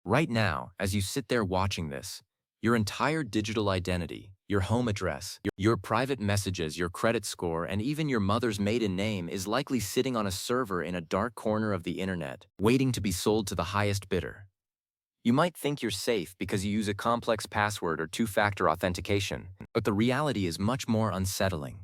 Right now, as you sit there watching this, your entire digital identity, your home address, your private messages, your credit score, and even your mother's maiden name is likely sitting on a server in a dark corner of the internet, waiting to be sold to the highest bidder. You might think you're safe because you use a complex password or two-factor authentication, but the reality is much more unsettling.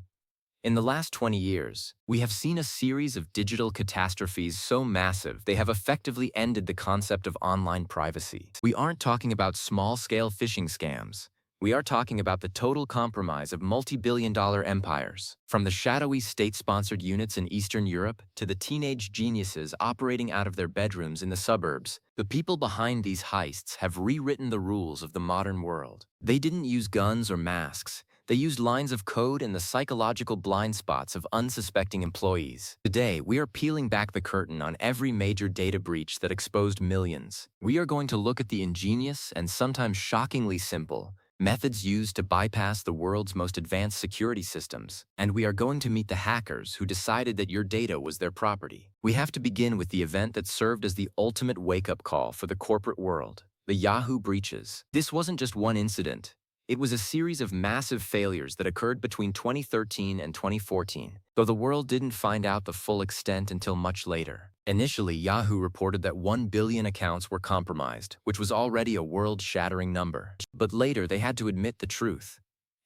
In the last 20 years, we have seen a series of digital catastrophes so massive they have effectively ended the concept of online privacy. We aren't talking about small-scale phishing scams. We are talking about the total compromise of multi-billion-dollar empires. From the shadowy state-sponsored units in Eastern Europe to the teenage geniuses operating out of their bedrooms in the suburbs, the people behind these heists have rewritten the rules of the modern world. They didn't use guns or masks. They used lines of code and the psychological blind spots of unsuspecting employees. Today, we are peeling back the curtain on every major data breach that exposed millions. We are going to look at the ingenious and sometimes shockingly simple methods used to bypass the world's most advanced security systems. And we are going to meet the hackers who decided that your data was their property. We have to begin with the event that served as the ultimate wake-up call for the corporate world, the Yahoo breaches. This wasn't just one incident. It was a series of massive failures that occurred between 2013 and 2014, though the world didn't find out the full extent until much later. Initially, Yahoo reported that 1 billion accounts were compromised, which was already a world-shattering number. But later, they had to admit the truth.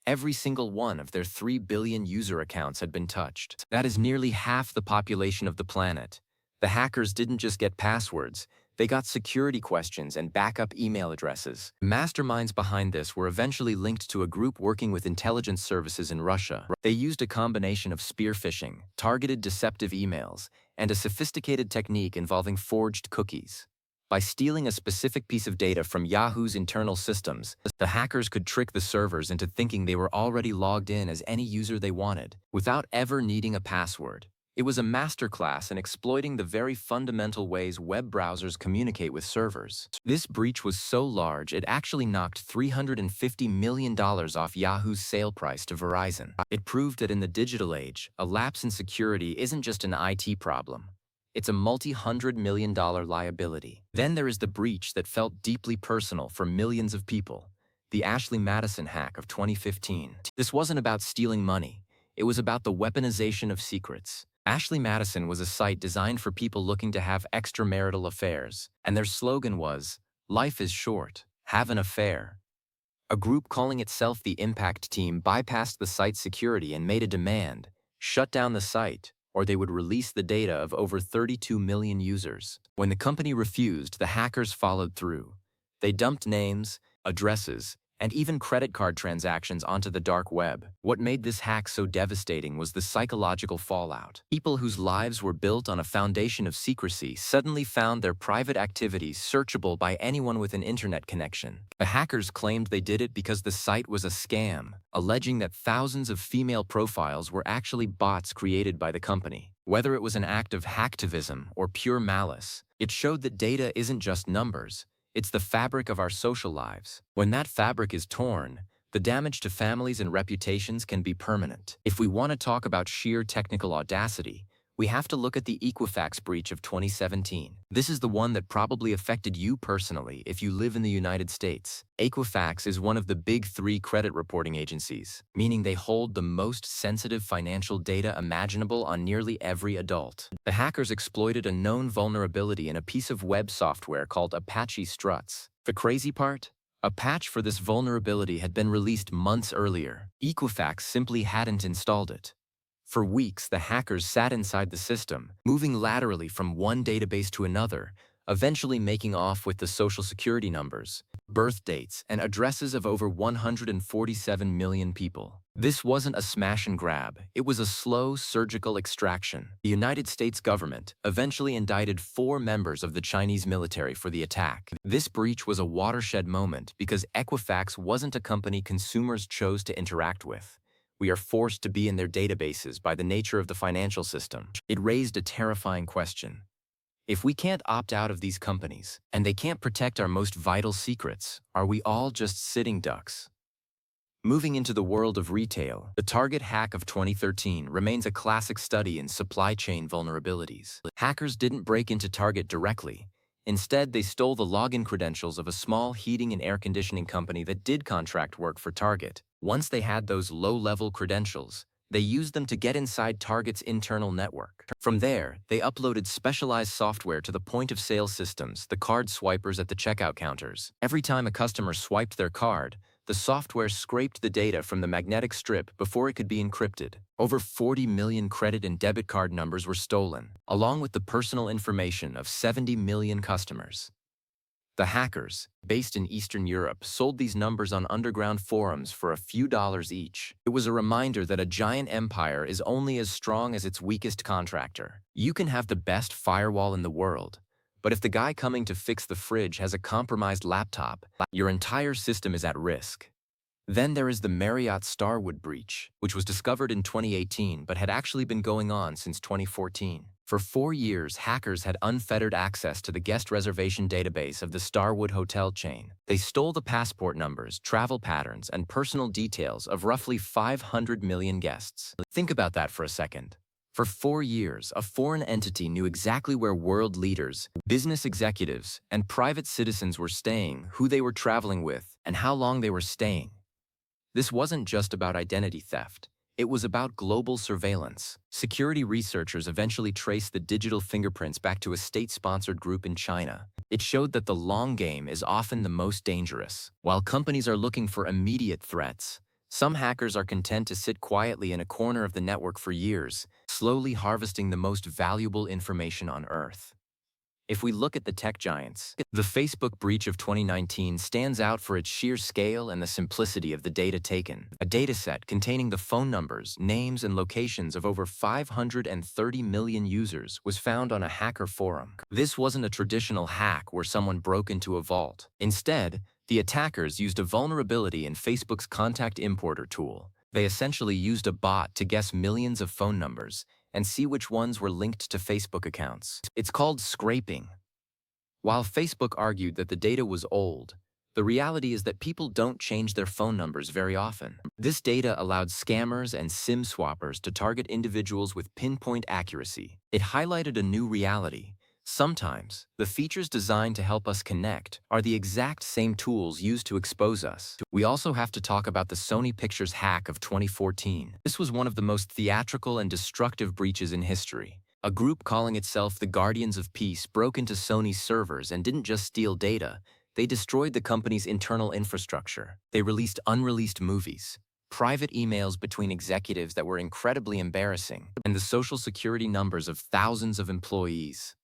Every single one of their 3 billion user accounts had been touched. That is nearly half the population of the planet. The hackers didn't just get passwords. They got security questions and backup email addresses. Masterminds behind this were eventually linked to a group working with intelligence services in Russia. They used a combination of spear phishing, targeted deceptive emails, and a sophisticated technique involving forged cookies. By stealing a specific piece of data from Yahoo's internal systems, the hackers could trick the servers into thinking they were already logged in as any user they wanted, without ever needing a password. It was a masterclass in exploiting the very fundamental ways web browsers communicate with servers. This breach was so large it actually knocked $350 million off Yahoo's sale price to Verizon. It proved that in the digital age, a lapse in security isn't just an IT problem. It's a multi-hundred-million-dollar liability. Then there is the breach that felt deeply personal for millions of people, the Ashley Madison hack of 2015. This wasn't about stealing money. It was about the weaponization of secrets. Ashley Madison was a site designed for people looking to have extramarital affairs, and their slogan was, "Life is short, have an affair." A group calling itself the Impact Team bypassed the site's security and made a demand: shut down the site, or they would release the data of over 32 million users. When the company refused, the hackers followed through. They dumped names, addresses, and even credit card transactions onto the dark web. What made this hack so devastating was the psychological fallout. People whose lives were built on a foundation of secrecy suddenly found their private activities searchable by anyone with an internet connection. The hackers claimed they did it because the site was a scam, alleging that thousands of female profiles were actually bots created by the company. Whether it was an act of hacktivism or pure malice, it showed that data isn't just numbers. It's the fabric of our social lives. When that fabric is torn, the damage to families and reputations can be permanent. If we want to talk about sheer technical audacity, we have to look at the Equifax breach of 2017. This is the one that probably affected you personally if you live in the United States. Equifax is one of the big three credit reporting agencies, meaning they hold the most sensitive financial data imaginable on nearly every adult. The hackers exploited a known vulnerability in a piece of web software called Apache Struts. The crazy part? A patch for this vulnerability had been released months earlier. Equifax simply hadn't installed it. For weeks, the hackers sat inside the system, moving laterally from one database to another, eventually making off with the social security numbers, birth dates, and addresses of over 147 million people. This wasn't a smash and grab. It was a slow, surgical extraction. The United States government eventually indicted 4 members of the Chinese military for the attack. This breach was a watershed moment because Equifax wasn't a company consumers chose to interact with. We are forced to be in their databases by the nature of the financial system. It raised a terrifying question. If we can't opt out of these companies, and they can't protect our most vital secrets, are we all just sitting ducks? Moving into the world of retail, the Target hack of 2013 remains a classic study in supply chain vulnerabilities. Hackers didn't break into Target directly. Instead, they stole the login credentials of a small heating and air conditioning company that did contract work for Target. Once they had those low-level credentials, they used them to get inside Target's internal network. From there, they uploaded specialized software to the point-of-sale systems, the card swipers at the checkout counters. Every time a customer swiped their card, the software scraped the data from the magnetic strip before it could be encrypted. Over 40 million credit and debit card numbers were stolen, along with the personal information of 70 million customers. The hackers, based in Eastern Europe, sold these numbers on underground forums for a few dollars each. It was a reminder that a giant empire is only as strong as its weakest contractor. You can have the best firewall in the world, but if the guy coming to fix the fridge has a compromised laptop, your entire system is at risk. Then there is the Marriott Starwood breach, which was discovered in 2018 but had actually been going on since 2014. For 4 years, hackers had unfettered access to the guest reservation database of the Starwood hotel chain. They stole the passport numbers, travel patterns, and personal details of roughly 500 million guests. Think about that for a second. For 4 years, a foreign entity knew exactly where world leaders, business executives, and private citizens were staying, who they were traveling with, and how long they were staying. This wasn't just about identity theft. It was about global surveillance. Security researchers eventually traced the digital fingerprints back to a state-sponsored group in China. It showed that the long game is often the most dangerous. While companies are looking for immediate threats, some hackers are content to sit quietly in a corner of the network for years, slowly harvesting the most valuable information on Earth. If we look at the tech giants, the Facebook breach of 2019 stands out for its sheer scale and the simplicity of the data taken. A dataset containing the phone numbers, names, and locations of over 530 million users was found on a hacker forum. This wasn't a traditional hack where someone broke into a vault. Instead, the attackers used a vulnerability in Facebook's contact importer tool. They essentially used a bot to guess millions of phone numbers and see which ones were linked to Facebook accounts. It's called scraping. While Facebook argued that the data was old, the reality is that people don't change their phone numbers very often. This data allowed scammers and SIM swappers to target individuals with pinpoint accuracy. It highlighted a new reality. Sometimes, the features designed to help us connect are the exact same tools used to expose us. We also have to talk about the Sony Pictures hack of 2014. This was one of the most theatrical and destructive breaches in history. A group calling itself the Guardians of Peace broke into Sony's servers and didn't just steal data, they destroyed the company's internal infrastructure. They released unreleased movies, private emails between executives that were incredibly embarrassing, and the social security numbers of thousands of employees.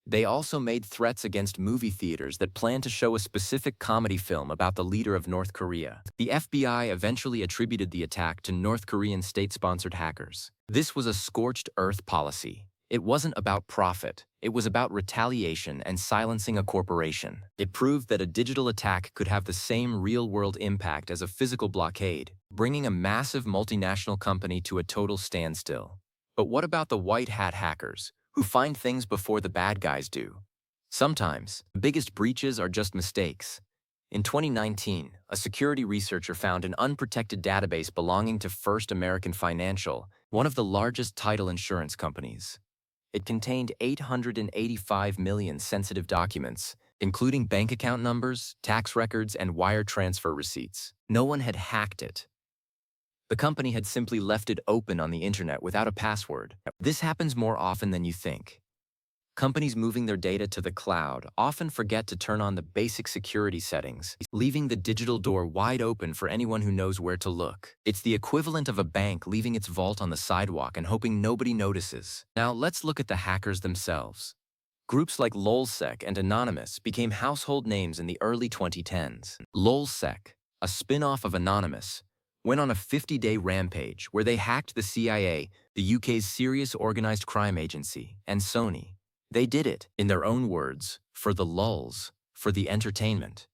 They also made threats against movie theaters that planned to show a specific comedy film about the leader of North Korea. The FBI eventually attributed the attack to North Korean state-sponsored hackers. This was a scorched earth policy. It wasn't about profit. It was about retaliation and silencing a corporation. It proved that a digital attack could have the same real-world impact as a physical blockade, bringing a massive multinational company to a total standstill. But what about the white hat hackers, who find things before the bad guys do? Sometimes, the biggest breaches are just mistakes. In 2019, a security researcher found an unprotected database belonging to First American Financial, one of the largest title insurance companies. It contained 885 million sensitive documents, including bank account numbers, tax records, and wire transfer receipts. No one had hacked it. The company had simply left it open on the internet without a password. This happens more often than you think. Companies moving their data to the cloud often forget to turn on the basic security settings, leaving the digital door wide open for anyone who knows where to look. It's the equivalent of a bank leaving its vault on the sidewalk and hoping nobody notices. Now let's look at the hackers themselves. Groups like LulzSec and Anonymous became household names in the early 2010s. LulzSec, a spin-off of Anonymous, went on a 50-day rampage where they hacked the CIA, the UK's Serious Organised Crime Agency, and Sony. They did it, in their own words, for the lulz, for the entertainment.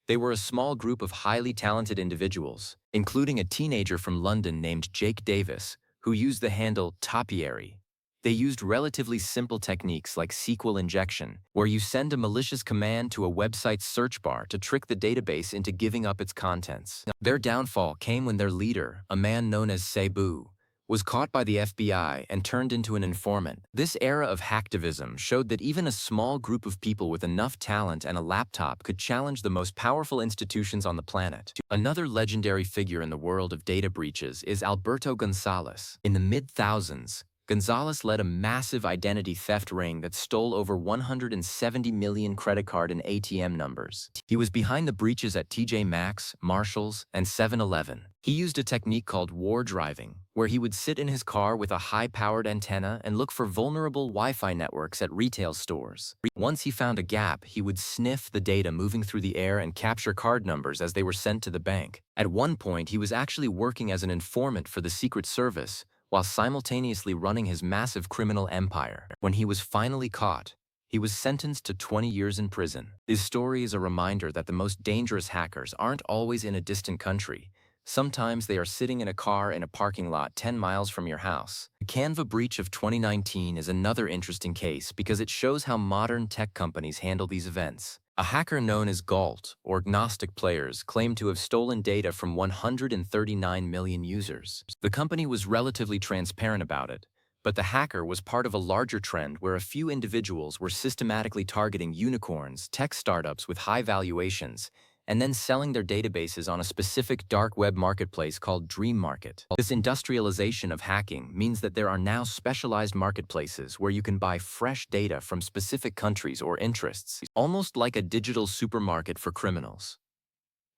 They were a small group of highly talented individuals, including a teenager from London named Jake Davis, who used the handle Topiary. They used relatively simple techniques like SQL injection, where you send a malicious command to a website's search bar to trick the database into giving up its contents. Their downfall came when their leader, a man known as Cebu, was caught by the FBI and turned into an informant. This era of hacktivism showed that even a small group of people with enough talent and a laptop could challenge the most powerful institutions on the planet. Another legendary figure in the world of data breaches is Alberto Gonzalez. In the mid-thousands, Gonzalez led a massive identity theft ring that stole over 170 million credit card and ATM numbers. He was behind the breaches at TJ Maxx, Marshalls, and 7-Eleven. He used a technique called war driving, where he would sit in his car with a high-powered antenna and look for vulnerable Wi-Fi networks at retail stores. Once he found a gap, he would sniff the data moving through the air and capture card numbers as they were sent to the bank. At one point, he was actually working as an informant for the Secret Service, while simultaneously running his massive criminal empire. When he was finally caught, he was sentenced to 20 years in prison. This story is a reminder that the most dangerous hackers aren't always in a distant country. Sometimes they are sitting in a car in a parking lot 10 miles from your house. The Canva breach of 2019 is another interesting case because it shows how modern tech companies handle these events. A hacker known as Galt, or Gnostic Players, claimed to have stolen data from 139 million users. The company was relatively transparent about it, but the hacker was part of a larger trend where a few individuals were systematically targeting unicorns, tech startups with high valuations, and then selling their databases on a specific dark web marketplace called Dream Market. This industrialization of hacking means that there are now specialized marketplaces where you can buy fresh data from specific countries or interests, almost like a digital supermarket for criminals.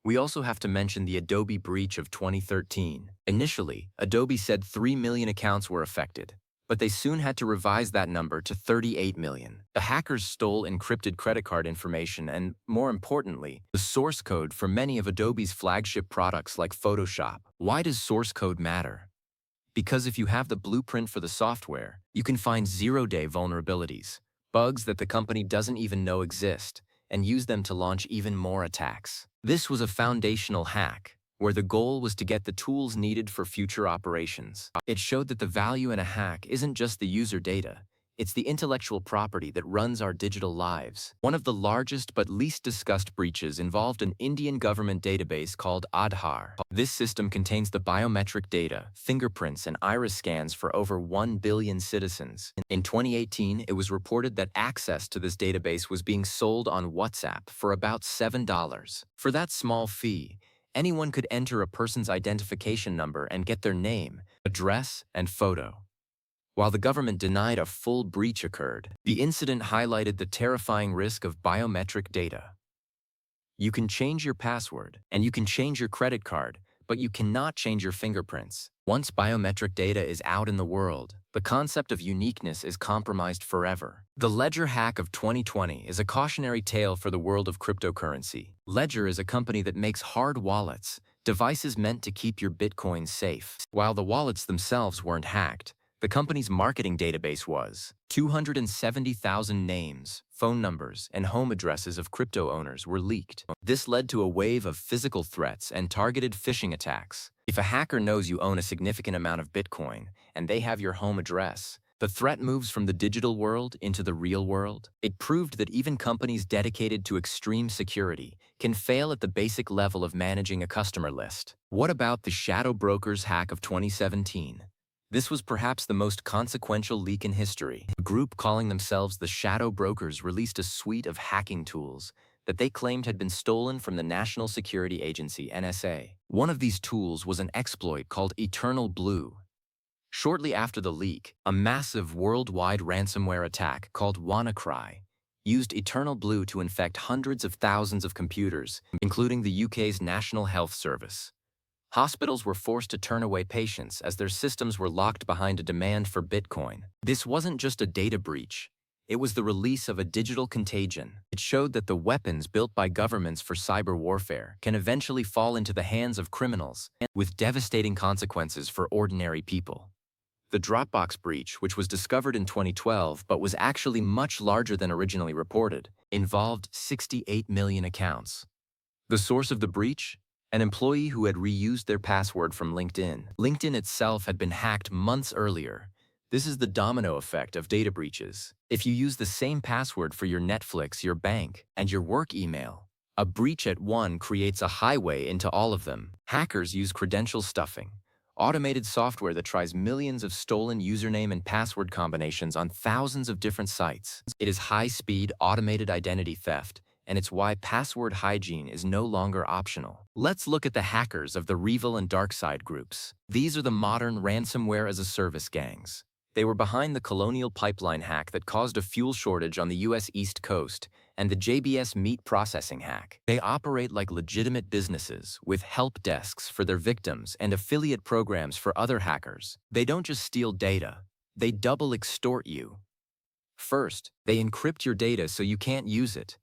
We also have to mention the Adobe breach of 2013. Initially, Adobe said 3 million accounts were affected, but they soon had to revise that number to 38 million. The hackers stole encrypted credit card information and, more importantly, the source code for many of Adobe's flagship products like Photoshop. Why does source code matter? Because if you have the blueprint for the software, you can find zero-day vulnerabilities, bugs that the company doesn't even know exist, and use them to launch even more attacks. This was a foundational hack, where the goal was to get the tools needed for future operations. It showed that the value in a hack isn't just the user data, it's the intellectual property that runs our digital lives. One of the largest but least discussed breaches involved an Indian government database called Aadhaar. This system contains the biometric data, fingerprints, and iris scans for over 1 billion citizens. In 2018, it was reported that access to this database was being sold on WhatsApp for about $7. For that small fee, anyone could enter a person's identification number and get their name, address, and photo. While the government denied a full breach occurred, the incident highlighted the terrifying risk of biometric data. You can change your password, and you can change your credit card, but you cannot change your fingerprints. Once biometric data is out in the world, the concept of uniqueness is compromised forever. The Ledger hack of 2020 is a cautionary tale for the world of cryptocurrency. Ledger is a company that makes hard wallets, devices meant to keep your Bitcoin safe. While the wallets themselves weren't hacked, the company's marketing database was. 270,000 names, phone numbers, and home addresses of crypto owners were leaked. This led to a wave of physical threats and targeted phishing attacks. If a hacker knows you own a significant amount of Bitcoin and they have your home address, the threat moves from the digital world into the real world. It proved that even companies dedicated to extreme security can fail at the basic level of managing a customer list. What about the shadow brokers hack of 2017? This was perhaps the most consequential leak in history. A group calling themselves the Shadow Brokers released a suite of hacking tools that they claimed had been stolen from the National Security Agency, NSA. One of these tools was an exploit called Eternal Blue. Shortly after the leak, a massive worldwide ransomware attack called WannaCry used Eternal Blue to infect hundreds of thousands of computers, including the UK's National Health Service. Hospitals were forced to turn away patients as their systems were locked behind a demand for Bitcoin. This wasn't just a data breach. It was the release of a digital contagion. It showed that the weapons built by governments for cyber warfare can eventually fall into the hands of criminals, with devastating consequences for ordinary people. The Dropbox breach, which was discovered in 2012 but was actually much larger than originally reported, involved 68 million accounts. The source of the breach? An employee who had reused their password from LinkedIn. LinkedIn itself had been hacked months earlier. This is the domino effect of data breaches. If you use the same password for your Netflix, your bank, and your work email, a breach at one creates a highway into all of them. Hackers use credential stuffing, automated software that tries millions of stolen username and password combinations on thousands of different sites. It is high-speed, automated identity theft, and it's why password hygiene is no longer optional. Let's look at the hackers of the Revil and DarkSide groups. These are the modern ransomware-as-a-service gangs. They were behind the Colonial Pipeline hack that caused a fuel shortage on the US East Coast and the JBS meat processing hack. They operate like legitimate businesses, with help desks for their victims and affiliate programs for other hackers. They don't just steal data, they double extort you. First, they encrypt your data so you can't use it.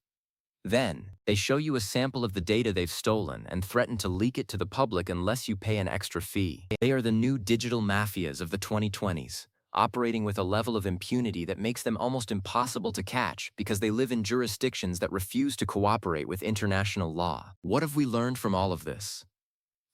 Then, they show you a sample of the data they've stolen and threaten to leak it to the public unless you pay an extra fee. They are the new digital mafias of the 2020s. Operating with a level of impunity that makes them almost impossible to catch because they live in jurisdictions that refuse to cooperate with international law. What have we learned from all of this?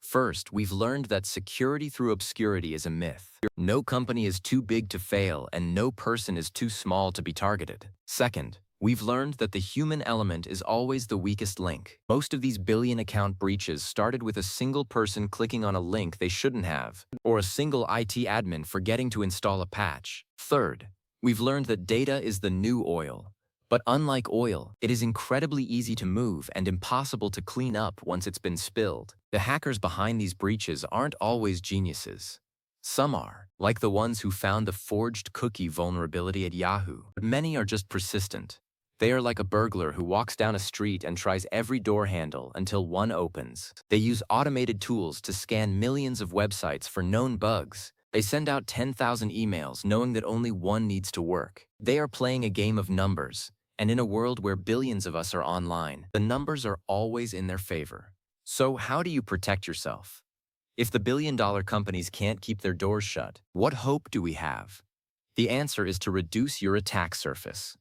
First, we've learned that security through obscurity is a myth. No company is too big to fail, and no person is too small to be targeted. Second, we've learned that the human element is always the weakest link. Most of these billion-account breaches started with a single person clicking on a link they shouldn't have, or a single IT admin forgetting to install a patch. Third, we've learned that data is the new oil. But unlike oil, it is incredibly easy to move and impossible to clean up once it's been spilled. The hackers behind these breaches aren't always geniuses. Some are, like the ones who found the forged cookie vulnerability at Yahoo. But many are just persistent. They are like a burglar who walks down a street and tries every door handle until one opens. They use automated tools to scan millions of websites for known bugs. They send out 10,000 emails knowing that only one needs to work. They are playing a game of numbers, and in a world where billions of us are online, the numbers are always in their favor. So how do you protect yourself? If the billion-dollar companies can't keep their doors shut, what hope do we have? The answer is to reduce your attack surface.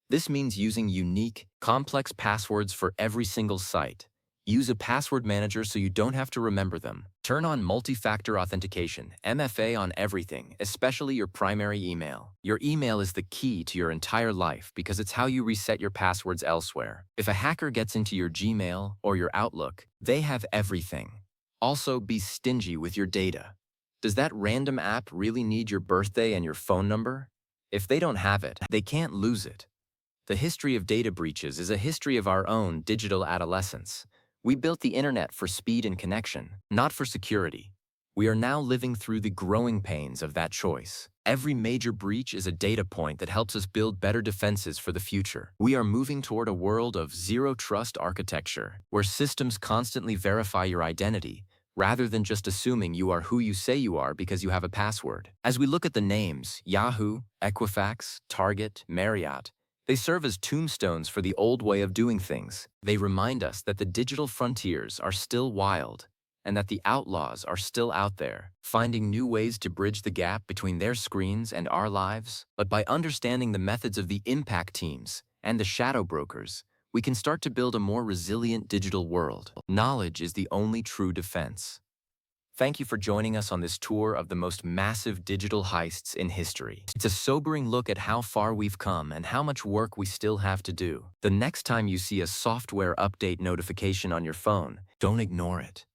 This means using unique, complex passwords for every single site. Use a password manager so you don't have to remember them. Turn on multi-factor authentication, MFA, on everything, especially your primary email. Your email is the key to your entire life because it's how you reset your passwords elsewhere. If a hacker gets into your Gmail or your Outlook, they have everything. Also, be stingy with your data. Does that random app really need your birthday and your phone number? If they don't have it, they can't lose it. The history of data breaches is a history of our own digital adolescence. We built the internet for speed and connection, not for security. We are now living through the growing pains of that choice. Every major breach is a data point that helps us build better defenses for the future. We are moving toward a world of zero-trust architecture, where systems constantly verify your identity, rather than just assuming you are who you say you are because you have a password. As we look at the names, Yahoo, Equifax, Target, Marriott, they serve as tombstones for the old way of doing things. They remind us that the digital frontiers are still wild, and that the outlaws are still out there, finding new ways to bridge the gap between their screens and our lives. But by understanding the methods of the impact teams and the shadow brokers, we can start to build a more resilient digital world. Knowledge is the only true defense. Thank you for joining us on this tour of the most massive digital heists in history. It's a sobering look at how far we've come and how much work we still have to do. The next time you see a software update notification on your phone, don't ignore it.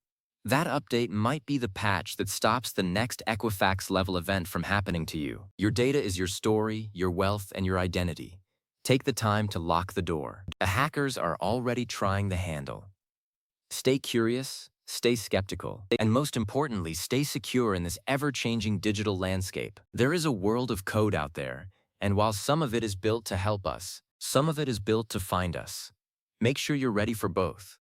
That update might be the patch that stops the next Equifax-level event from happening to you. Your data is your story, your wealth, and your identity. Take the time to lock the door. The hackers are already trying the handle. Stay curious, stay skeptical, and most importantly, stay secure in this ever-changing digital landscape. There is a world of code out there, and while some of it is built to help us, some of it is built to find us. Make sure you're ready for both.